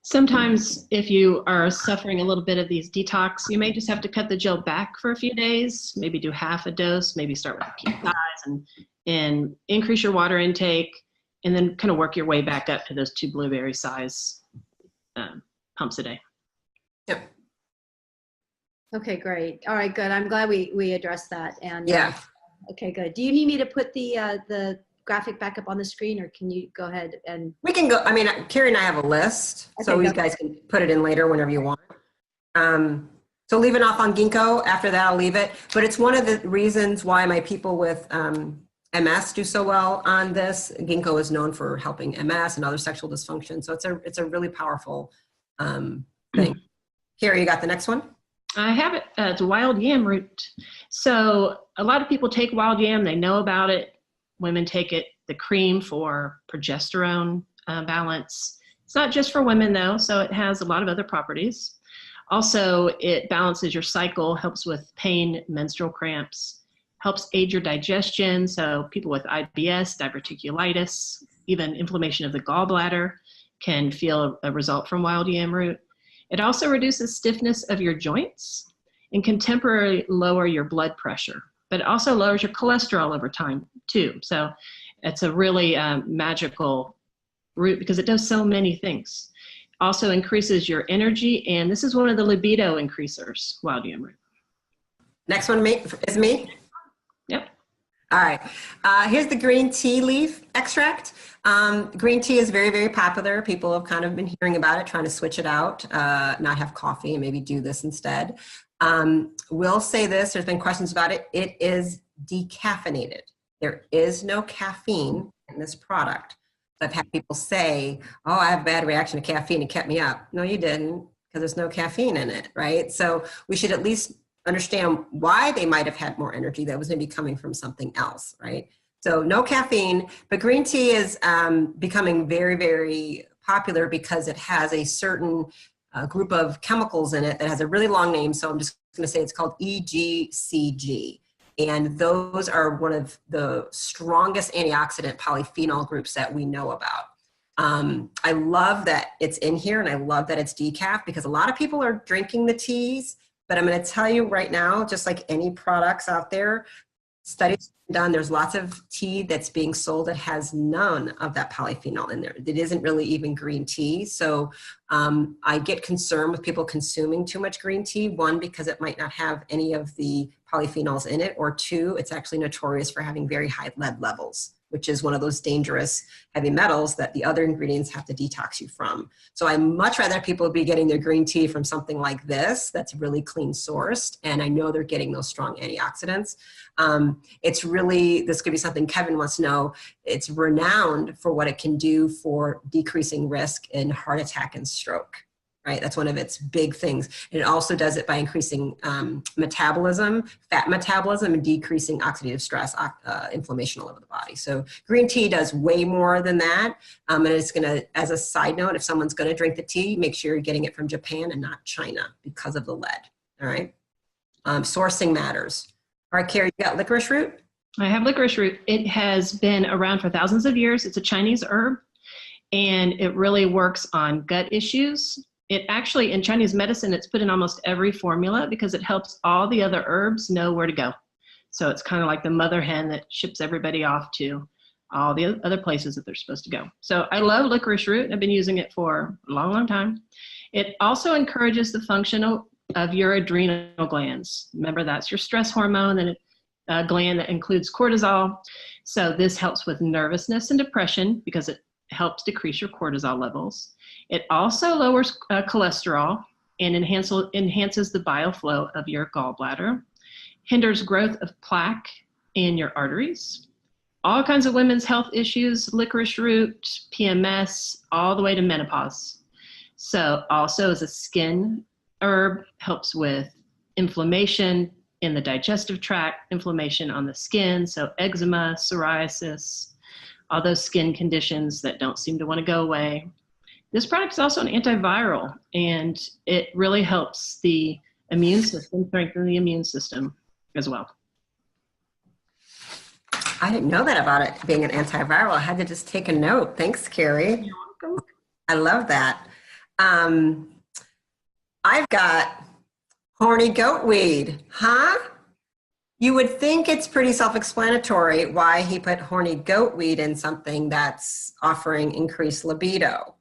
Sometimes if you are suffering a little bit of these detox, you may just have to cut the gel back for a few days, maybe do half a dose, maybe start with a key size and increase your water intake, and then kind of work your way back up to those 2 blueberry size pumps a day. Yep. Okay, great. All right, good. I'm glad we addressed that. And yeah. Okay, good. Do you need me to put the graphic back up on the screen, or can you go ahead and? We can go. I mean, Carrie and I have a list, so you guys can put it in later whenever you want. So leaving off on ginkgo, after that I'll leave it. But it's one of the reasons why my people with MS do so well on this. Ginkgo is known for helping MS and other sexual dysfunction. So it's a really powerful thing. Carrie, you got the next one? I have it. It's wild yam root. So a lot of people take wild yam. They know about it. Women take it, the cream, for progesterone balance. It's not just for women though, so it has a lot of other properties. Also, it balances your cycle, helps with pain, menstrual cramps, helps aid your digestion. So people with IBS, diverticulitis, even inflammation of the gallbladder can feel a result from wild yam root. It also reduces stiffness of your joints and can temporarily lower your blood pressure, but it also lowers your cholesterol over time too. So it's a really magical root because it does so many things. Also increases your energy, and this is one of the libido increasers, wild yam root. Next one is me? Yep. All right. Here's the green tea leaf extract. Green tea is very, very popular. People have kind of been hearing about it, trying to switch it out, not have coffee and maybe do this instead. We'll say this, there's been questions about it. It is decaffeinated. There is no caffeine in this product. I've had people say, oh, I have a bad reaction to caffeine, it kept me up. No, you didn't, because there's no caffeine in it, right? So we should at least understand why they might have had more energy that was maybe coming from something else, right? So no caffeine, but green tea is becoming very, very popular because it has a certain group of chemicals in it that has a really long name. So I'm just going to say it's called EGCG. And those are one of the strongest antioxidant polyphenol groups that we know about. I love that it's in here, and I love that it's decaf, because a lot of people are drinking the teas, but I'm going to tell you right now, just like any products out there, studies done, there's lots of tea that's being sold that has none of that polyphenol in there. It isn't really even green tea. So I get concerned with people consuming too much green tea. One, because it might not have any of the polyphenols in it, or two, it's actually notorious for having very high lead levels, which is one of those dangerous heavy metals that the other ingredients have to detox you from. So I much rather people be getting their green tea from something like this that's really clean sourced, and I know they're getting those strong antioxidants. It's really, this could be something Kevin wants to know, it's renowned for what it can do for decreasing risk in heart attack and stroke. Right, that's one of its big things. And it also does it by increasing metabolism, fat metabolism, and decreasing oxidative stress, inflammation all over the body. So green tea does way more than that. And it's gonna, as a side note, if someone's gonna drink the tea, make sure you're getting it from Japan and not China because of the lead, all right? Sourcing matters. All right, Carrie, you got licorice root? I have licorice root. It has been around for thousands of years. It's a Chinese herb, and it really works on gut issues. It actually, in Chinese medicine, it's put in almost every formula because it helps all the other herbs know where to go. So it's kind of like the mother hen that ships everybody off to all the other places that they're supposed to go. So I love licorice root. I've been using it for a long, long time. It also encourages the function of your adrenal glands. Remember, that's your stress hormone, and a gland that includes cortisol. So this helps with nervousness and depression because it helps decrease your cortisol levels. It also lowers cholesterol, and enhances the bile flow of your gallbladder, hinders growth of plaque in your arteries. All kinds of women's health issues, licorice root, PMS, all the way to menopause. So also as a skin herb, helps with inflammation in the digestive tract, inflammation on the skin, so eczema, psoriasis, all those skin conditions that don't seem to want to go away. This product is also an antiviral, and it really helps the immune system, strengthen the immune system as well. I didn't know that about it being an antiviral. I had to just take a note. Thanks, Carrie. You're welcome. I love that. I've got horny goat weed, huh? You would think it's pretty self-explanatory why he put horny goat weed in something that's offering increased libido.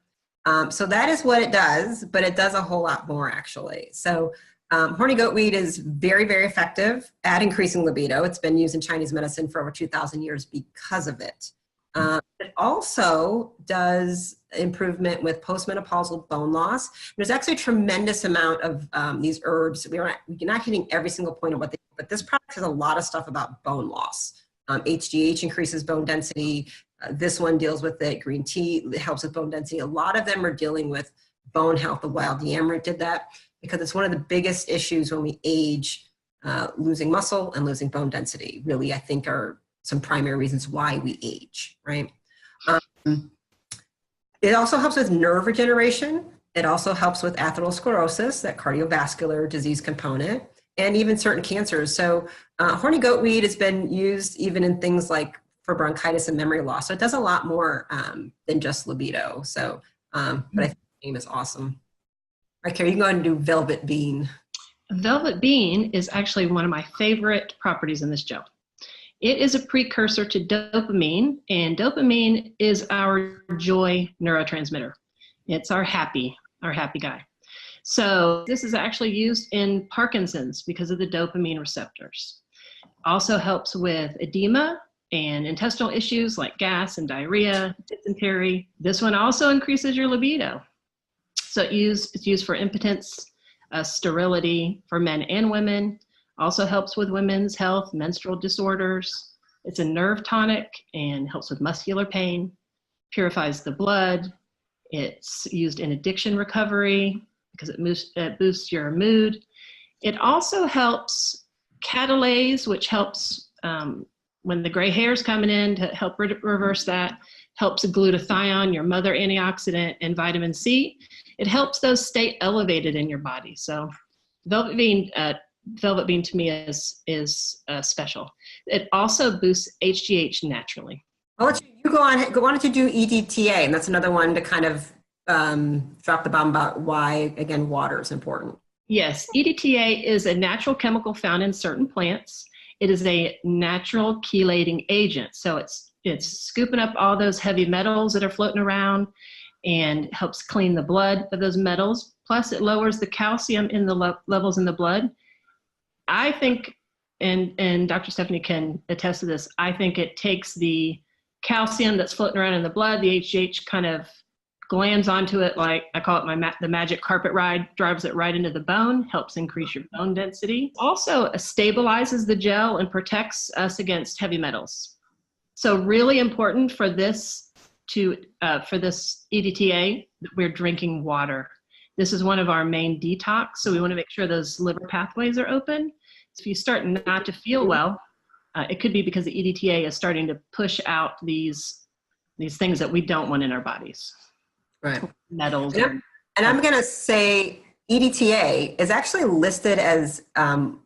So that is what it does, but it does a whole lot more actually. So horny goat weed is very, very effective at increasing libido. It's been used in Chinese medicine for over 2,000 years because of it. It also does improvement with postmenopausal bone loss. There's actually a tremendous amount of these herbs. We're not hitting every single point of what they do, but this product has a lot of stuff about bone loss. HGH increases bone density. This one deals with it. Green tea helps with bone density. A lot of them are dealing with bone health. The wild yam root did that because it's one of the biggest issues when we age, losing muscle and losing bone density. Really, I think are some primary reasons why we age, right? It also helps with nerve regeneration. It also helps with atherosclerosis, that cardiovascular disease component, and even certain cancers. So horny goat weed has been used even in things like for bronchitis and memory loss. So it does a lot more than just libido. So, but I think the name is awesome. All right, Carrie, you can go ahead and do Velvet Bean. Velvet Bean is actually one of my favorite properties in this gel. It is a precursor to dopamine, and dopamine is our joy neurotransmitter. It's our happy guy. So this is actually used in Parkinson's because of the dopamine receptors. Also helps with edema and intestinal issues like gas and diarrhea, dysentery. This one also increases your libido. So it's used for impotence, sterility for men and women. Also helps with women's health, menstrual disorders. It's a nerve tonic and helps with muscular pain, purifies the blood. It's used in addiction recovery because it boosts your mood. It also helps catalase, which helps when the gray hair is coming in to help reverse that, helps glutathione, your mother antioxidant, and vitamin C. It helps those stay elevated in your body. So Velvet Bean to me is special. It also boosts HGH naturally. I'll let you go on to do EDTA, and that's another one to kind of drop the bomb about why, again, water is important. Yes, EDTA is a natural chemical found in certain plants. It is a natural chelating agent. So it's scooping up all those heavy metals that are floating around and helps clean the blood of those metals. Plus it lowers the calcium in the levels in the blood. I think, and Dr. Stephanie can attest to this, I think it takes the calcium that's floating around in the blood, the HGH kind of glands onto it, like I call it the magic carpet ride, drives it right into the bone, helps increase your bone density. Also stabilizes the gel and protects us against heavy metals. So really important for this EDTA, we're drinking water. This is one of our main detox, so we want to make sure those liver pathways are open. So if you start not to feel well, it could be because the EDTA is starting to push out these things that we don't want in our bodies. Right. Metals. And I'm going to say EDTA is actually listed as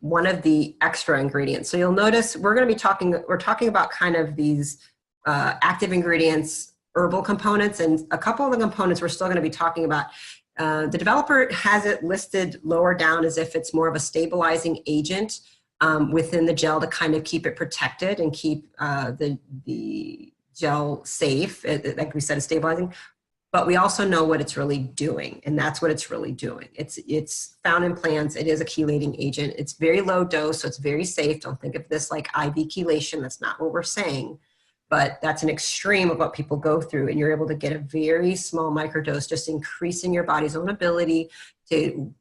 one of the extra ingredients. So you'll notice we're talking about kind of these active ingredients, herbal components, and a couple of the components we're still going to be talking about. The developer has it listed lower down as if it's more of a stabilizing agent within the gel to kind of keep it protected and keep the gel safe. Like we said, it's stabilizing. But we also know what it's really doing, and that's what it's really doing. It's found in plants. It is a chelating agent. It's very low dose, so it's very safe. Don't think of this like IV chelation. That's not what we're saying. but that's an extreme of what people go through. And you're able to get a very small microdose, just increasing your body's own ability to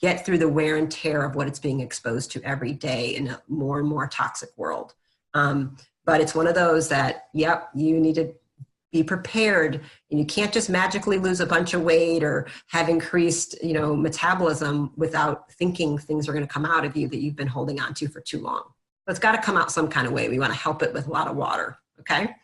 get through the wear and tear of what it's being exposed to every day in a more and more toxic world. But it's one of those that, yep, you need to be prepared, and you can't just magically lose a bunch of weight or have increased, metabolism without thinking things are going to come out of you that you've been holding on to for too long. So it's got to come out some kind of way. We want to help it with a lot of water. Okay.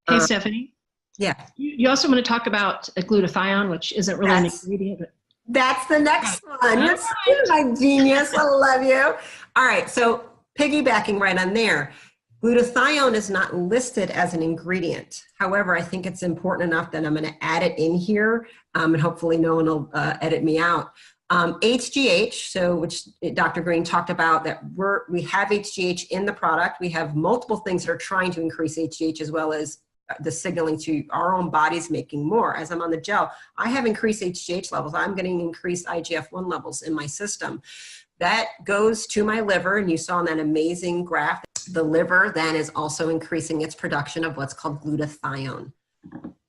Hey, Stephanie. Yeah. You also want to talk about a glutathione, which isn't really an ingredient. But... That's the next one. You're my genius. I love you. All right. So piggybacking right on there, glutathione is not listed as an ingredient. However, I think it's important enough that I'm going to add it in here, and hopefully no one will edit me out. HGH, which Dr. Green talked about, that we have HGH in the product. We have multiple things that are trying to increase HGH, as well as the signaling to our own bodies making more. As I'm on the gel, I have increased HGH levels. I'm getting increased IGF-1 levels in my system. That goes to my liver, and you saw in that amazing graph, the liver then is also increasing its production of what's called glutathione.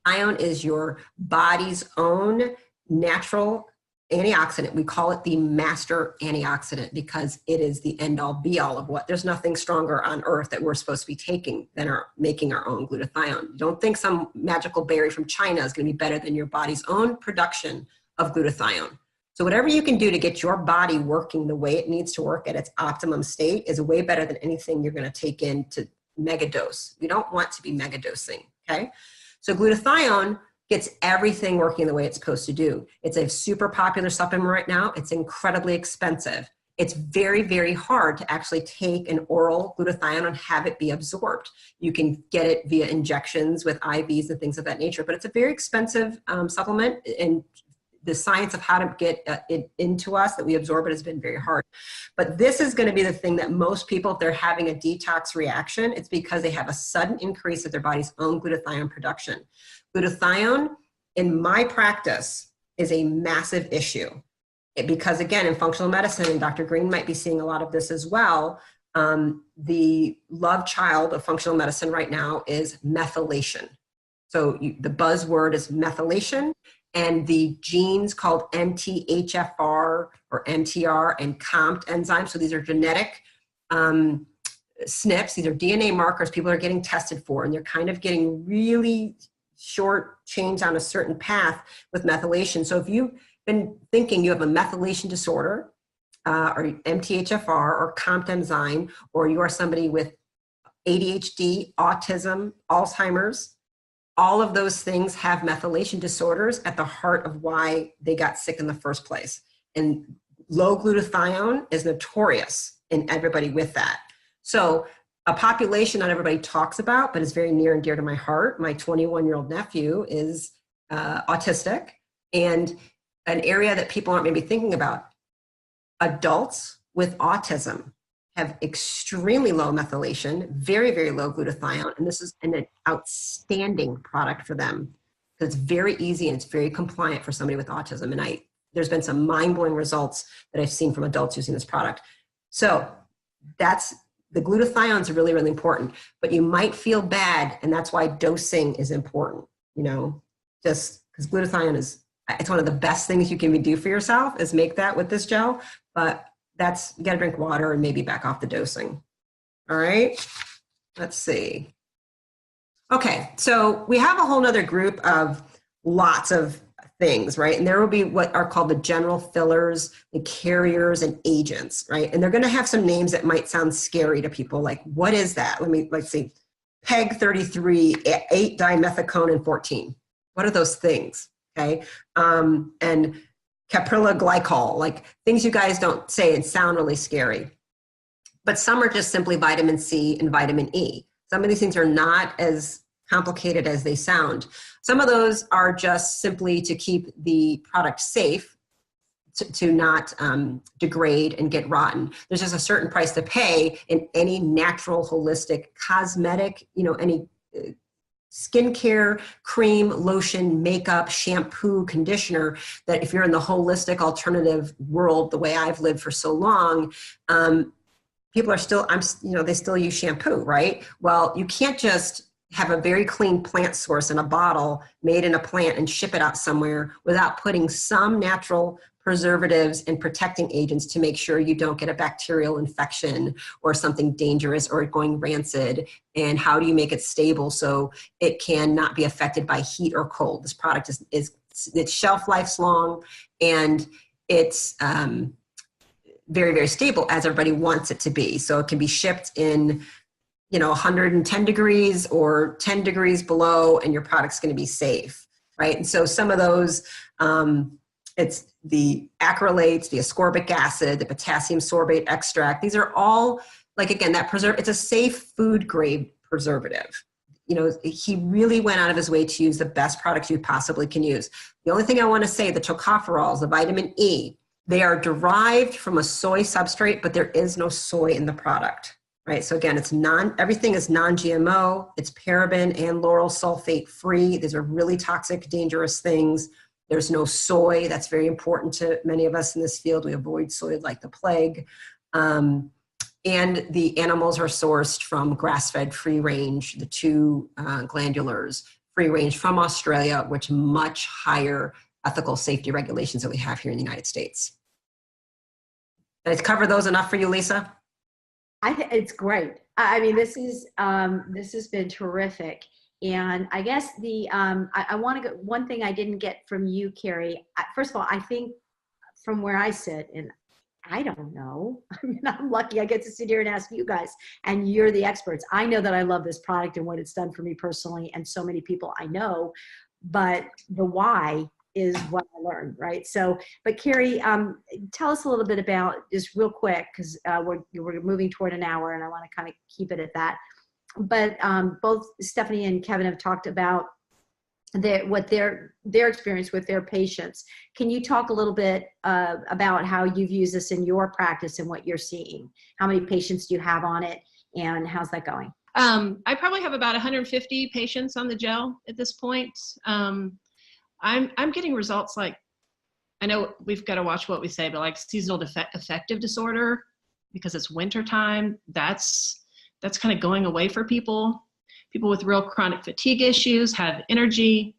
Glutathione is your body's own natural antioxidant. We call it the master antioxidant because it is the end all be all of there's nothing stronger on earth that we're supposed to be taking than making our own glutathione. Don't think some magical berry from China is going to be better than your body's own production of glutathione. So whatever you can do to get your body working the way it needs to work at its optimum state is way better than anything you're going to take in to megadose. You don't want to be megadosing, okay? So glutathione gets everything working the way it's supposed to do. It's a super popular supplement right now. It's incredibly expensive. It's very, very hard to actually take an oral glutathione and have it be absorbed. You can get it via injections with IVs and things of that nature, but it's a very expensive supplement, and the science of how to get it into us, that we absorb it, has been very hard. But this is going to be the thing that most people, if they're having a detox reaction, it's because they have a sudden increase of their body's own glutathione production. Glutathione, in my practice, is a massive issue. Because again, in functional medicine, and Dr. Green might be seeing a lot of this as well, the love child of functional medicine right now is methylation. So the buzzword is methylation. And the genes called MTHFR or MTR and COMT enzymes, so these are genetic SNPs, these are DNA markers people are getting tested for, and they're kind of getting really short chains on a certain path with methylation. So if you've been thinking you have a methylation disorder, or MTHFR or COMT enzyme, or you are somebody with ADHD, autism, Alzheimer's, all of those things have methylation disorders at the heart of why they got sick in the first place. And low glutathione is notorious in everybody with that. So a population not everybody talks about, but is very near and dear to my heart. My 21-year-old nephew is autistic, and an area that people aren't maybe thinking about. Adults with autism have extremely low methylation, very, very low glutathione, and this is an outstanding product for them because it's very easy and it's very compliant for somebody with autism. And there's been some mind-blowing results that I've seen from adults using this product. So the glutathiones are really, really important, but you might feel bad, and that's why dosing is important, just because glutathione it's one of the best things you can do for yourself is make that with this gel, but you got to drink water and maybe back off the dosing. All right, let's see. Okay, so we have a whole nother group of lots of things, right? And there will be what are called the general fillers, the carriers, and agents, right? And they're going to have some names that might sound scary to people. Like, what is that? Let's see. PEG 33, 8-dimethicone, 14. What are those things? Okay, and caprylyl glycol, like things you guys don't say and sound really scary. But some are just simply vitamin C and vitamin E. Some of these things are not as complicated as they sound. Some of those are just simply to keep the product safe, to not degrade and get rotten. There's just a certain price to pay in any natural, holistic, cosmetic, any skincare, cream, lotion, makeup, shampoo, conditioner, that if you're in the holistic alternative world, the way I've lived for so long, people are still, they still use shampoo, right? Well, you can't just have a very clean plant source in a bottle made in a plant and ship it out somewhere without putting some natural preservatives and protecting agents to make sure you don't get a bacterial infection or something dangerous or going rancid? And how do you make it stable so it can not be affected by heat or cold? This product is its shelf life's long, and it's very, very stable as everybody wants it to be. So it can be shipped in 110 degrees or 10 degrees below, and your product's going to be safe, right? And so some of those, it's the acrylates, the ascorbic acid, the potassium sorbate extract. These are all, like, again, it's a safe food grade preservative. He really went out of his way to use the best products you possibly can use. The only thing I want to say, the tocopherols, the vitamin E, they are derived from a soy substrate, but there is no soy in the product. Right. So again, everything is non-GMO. It's paraben and lauryl sulfate free. These are really toxic, dangerous things. There's no soy. That's very important to many of us in this field. We avoid soy like the plague. And the animals are sourced from grass-fed free range, the two glandulars, free range from Australia, which much higher ethical safety regulations that we have here in the United States. Did I cover those enough for you, Lisa? I think it's great. I mean, this has been terrific. And I guess I want to go, one thing I didn't get from you, Carrie. First of all, I think from where I sit, and I don't know. I mean, I'm lucky I get to sit here and ask you guys, and you're the experts. I know that I love this product and what it's done for me personally, and so many people I know, but the why is what I learned, right? So, but Carrie, tell us a little bit about, just real quick, because we're moving toward an hour and I want to kind of keep it at that. But both Stephanie and Kevin have talked about what their experience with their patients. Can you talk a little bit about how you've used this in your practice and what you're seeing? How many patients do you have on it, and how's that going? I probably have about 150 patients on the gel at this point. I'm getting results like, I know we've got to watch what we say, but like seasonal affective disorder, because it's winter time, that's kind of going away for people. People with real chronic fatigue issues have energy.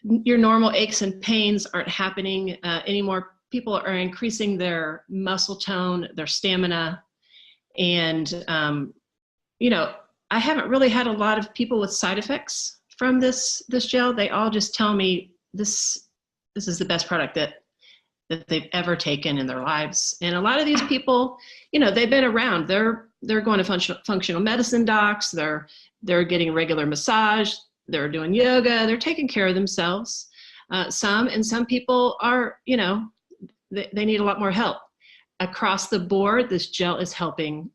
Your normal aches and pains aren't happening anymore. People are increasing their muscle tone, their stamina. And, I haven't really had a lot of people with side effects from this gel. They all just tell me this is the best product that they've ever taken in their lives. And a lot of these people, they've been around. They're going to functional medicine docs. They're getting regular massage. They're doing yoga. They're taking care of themselves. Some people are, they need a lot more help. Across the board, this gel is helping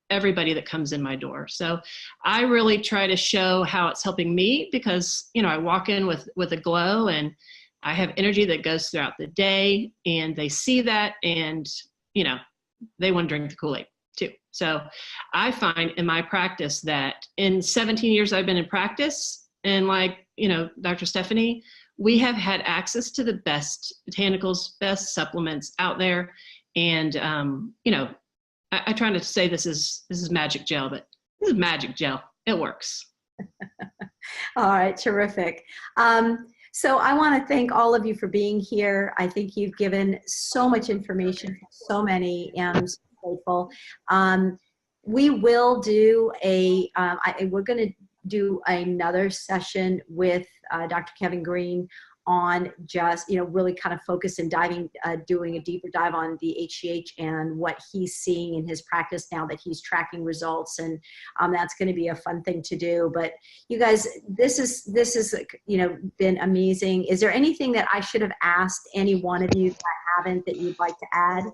everybody that comes in my door. So I really try to show how it's helping me, because, I walk in with a glow and I have energy that goes throughout the day, and they see that, and, they want to drink the Kool-Aid too. So I find in my practice that in 17 years I've been in practice, and like, Dr. Stephanie, we have had access to the best botanicals, best supplements out there. And, I try to say this is magic gel, but this is magic gel. It works. All right, terrific. So I want to thank all of you for being here. I think you've given so much information for so many, and I'm so grateful. We will do we're going to do another session with Dr. Kevin Green on just, really kind of focus and doing a deeper dive on the HGH and what he's seeing in his practice now that he's tracking results. And that's going to be a fun thing to do. But you guys, this is, been amazing. Is there anything that I should have asked any one of you that I haven't, that you'd like to add?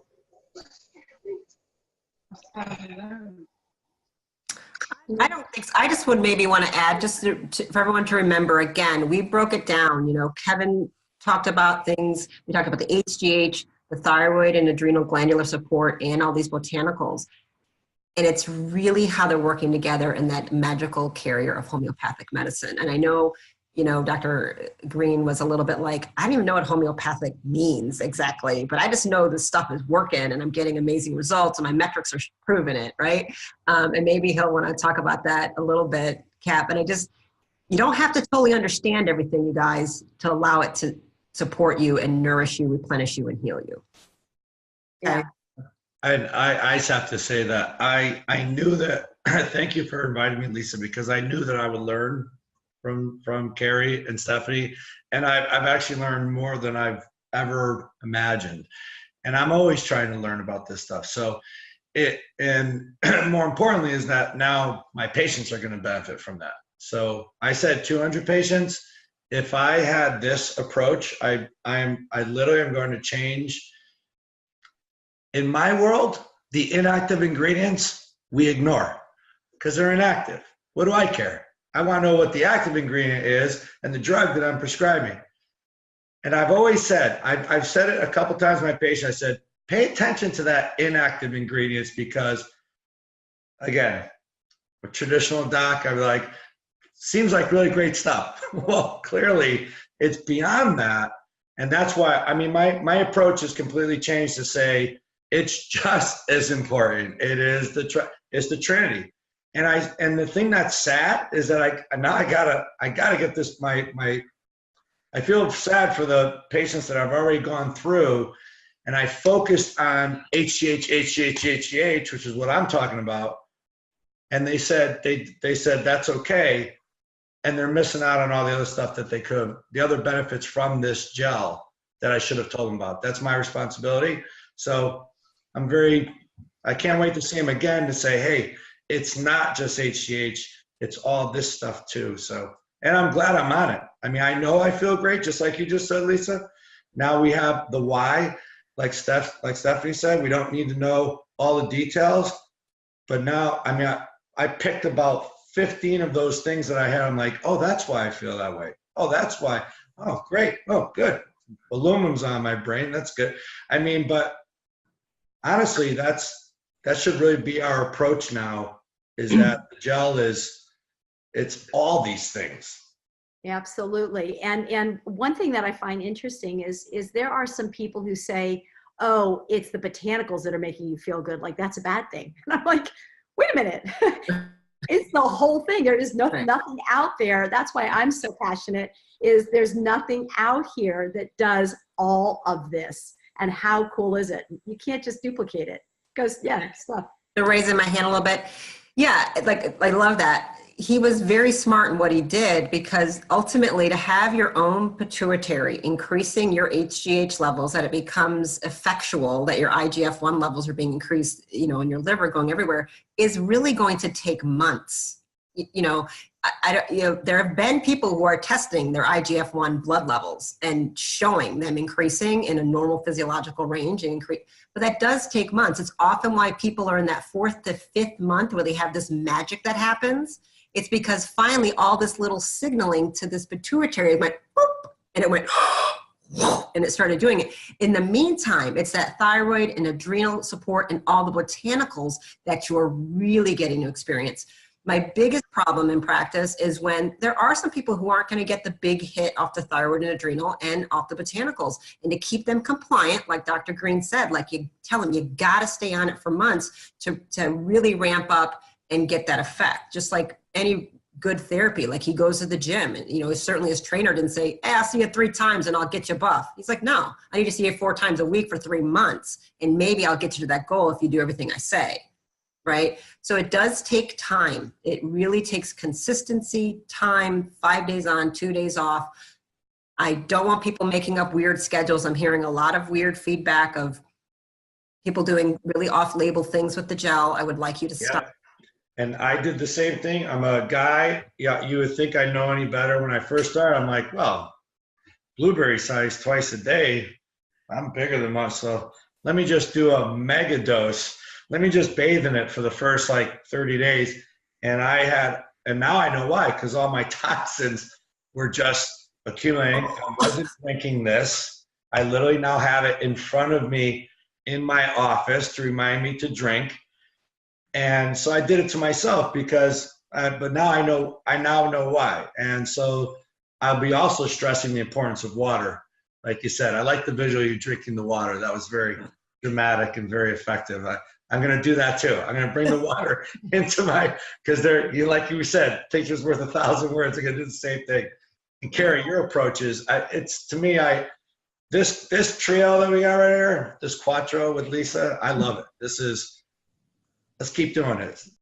I don't think so. I just would maybe want to add, just for everyone to remember, again, we broke it down. Kevin talked about things. We talked about the HGH, the thyroid and adrenal glandular support, and all these botanicals. And it's really how they're working together in that magical carrier of homeopathic medicine. And I know, Dr. Green was a little bit like, I don't even know what homeopathic means exactly, but I just know this stuff is working and I'm getting amazing results and my metrics are proving it, right? And maybe he'll want to talk about that a little bit, Kat, but you don't have to totally understand everything, you guys, to allow it to support you and nourish you, replenish you, and heal you. Okay? Yeah. And I just have to say that I knew that. Thank you for inviting me, Lisa, because I knew that I would learn from Carrie and Stephanie, and I've actually learned more than I've ever imagined. And I'm always trying to learn about this stuff. So and more importantly is that now my patients are going to benefit from that. So I said 200 patients. If I had this approach, I literally am going to change. In my world, the inactive ingredients we ignore because they're inactive. What do I care? I want to know what the active ingredient is and the drug that I'm prescribing. And I've always said, I've said it a couple times to my patient, I said, pay attention to that inactive ingredients because, again, a traditional doc, I'd be like, seems like really great stuff. Well, clearly it's beyond that. And that's why, I mean, my approach has completely changed to say, it's just as important. It is it's the Trinity. And the thing that's sad is that I gotta get this, I feel sad for the patients that I've already gone through, and I focused on HGH, which is what I'm talking about. And they said, they said that's okay. And they're missing out on all the other stuff that they could, the other benefits from this gel that I should have told them about. That's my responsibility. So I can't wait to see them again to say, hey, it's not just HGH, it's all this stuff too. So, and I'm glad I'm on it. I mean, I know I feel great, just like you just said, Lisa. Now we have the why, like Stephanie said, we don't need to know all the details. But now, I mean, I picked about 15 of those things that I had. I'm like, oh, that's why I feel that way. Oh, that's why. Oh, great. Oh, good. Aluminum's on my brain. That's good. I mean, but honestly, that should really be our approach now, is that the gel it's all these things. Absolutely. And one thing that I find interesting is there are some people who say, oh, it's the botanicals that are making you feel good. Like that's a bad thing. And I'm like, wait a minute. It's the whole thing. There is nothing out there. That's why I'm so passionate, is there's nothing out here that does all of this. And how cool is it? You can't just duplicate it. Because, yeah, stuff. So raising my hand a little bit. Yeah, like I love that. He was very smart in what he did, because ultimately to have your own pituitary increasing your HGH levels, that it becomes effectual, that your IGF-1 levels are being increased, in your liver going everywhere, is really going to take months. There have been people who are testing their IGF-1 blood levels and showing them increasing in a normal physiological range but that does take months. It's often why people are in that 4th to 5th month where they have this magic that happens. It's because finally all this little signaling to this pituitary went boop, and it went and it started doing it. In the meantime, it's that thyroid and adrenal support and all the botanicals that you're really getting to experience. My biggest problem in practice is when there are some people who aren't going to get the big hit off the thyroid and adrenal and off the botanicals. And to keep them compliant, like Dr. Green said, like you tell them, you got to stay on it for months to really ramp up and get that effect. Just like any good therapy, like he goes to the gym and, certainly his trainer didn't say, hey, I'll see you 3 times and I'll get you buff. He's like, no, I need to see you 4 times a week for 3 months. And maybe I'll get you to that goal if you do everything I say. Right? So it does take time. It really takes consistency, time, 5 days on, 2 days off. I don't want people making up weird schedules. I'm hearing a lot of weird feedback of people doing really off-label things with the gel. I would like you to stop. And I did the same thing. I'm a guy. Yeah, you would think I know any better. When I first started, I'm like, well, blueberry size twice a day. I'm bigger than most. So let me just do a mega dose. Let me just bathe in it for the first 30 days. And now I know why, because all my toxins were just accumulating. I wasn't drinking this. I literally now have it in front of me in my office to remind me to drink. And so I did it to myself but now I now know why. And so I'll be also stressing the importance of water. Like you said, I like the visual of you drinking the water. That was very dramatic and very effective. I'm going to do that too. I'm going to bring the water into my, because they're, you like you said, picture's worth 1,000 words. I'm going to do the same thing. And Carrie, your approach is, it's to me, this trio that we got right here, this quattro with Lisa, I love it. Let's keep doing it.